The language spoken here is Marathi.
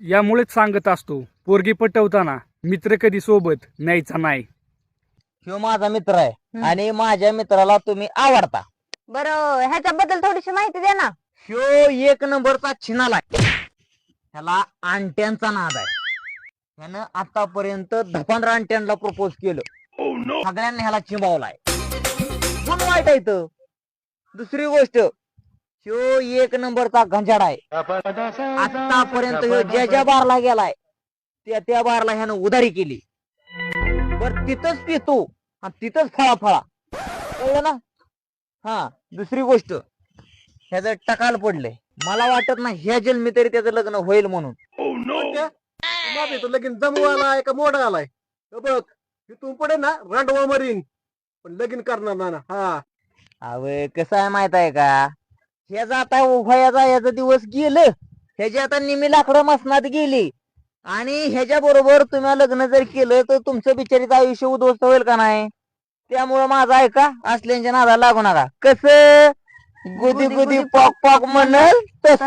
यामुळेच सांगत असतो, पोरगी पटवताना मित्र कधी सोबत न्यायचा नाही. ह्यो माझा मित्र आहे आणि माझ्या मित्राला तुम्ही आवडता. बरं, ह्याच्याबद्दल थोडीशी माहिती द्या ना. ह्यो एक नंबरचा छिनाला आहे. ह्याला अंट्यांचा नाद आहे. ह्यानं आतापर्यंत 15 अंट्यांना प्रपोज केलं. सगळ्यांनी ह्याला चिंबावलाय. कोण वाईट आहे इथं? दुसरी गोष्ट, ह्यो एक नंबरचा गंजाड आहे. आतापर्यंत ह्यो ज्या बारला गेलाय त्या बारला ह्यानं उधारी केली. बर तिथंच पितो आणि तिथंच फळा कळलं ना. हा, दुसरी गोष्ट, ह्याचं टकाल पडलंय. मला वाटत नाही ह्या जन्मी तरी त्याचं लग्न होईल म्हणून. माझं लगीन जमवायला आहे का मोडा आलाय बघ. तू पडे ना रांडवा मरीन पण लगीन करणार ना. हा अव कसं आहे माहित आहे का, ह्याचा आता याचा दिवस गेलं. ह्याची आता निमी लाकडं मसनात गेली आणि ह्याच्या बरोबर तुम्ही लग्न जर केलं तर तुमचं बिचारीचं आयुष्य उद्ध्वस्त होईल का नाही. त्यामुळं माझं ऐका, असल्यांच्या नादाला लागू नका. कसं गुदी गुदी पॉक पॉक म्हणल तस.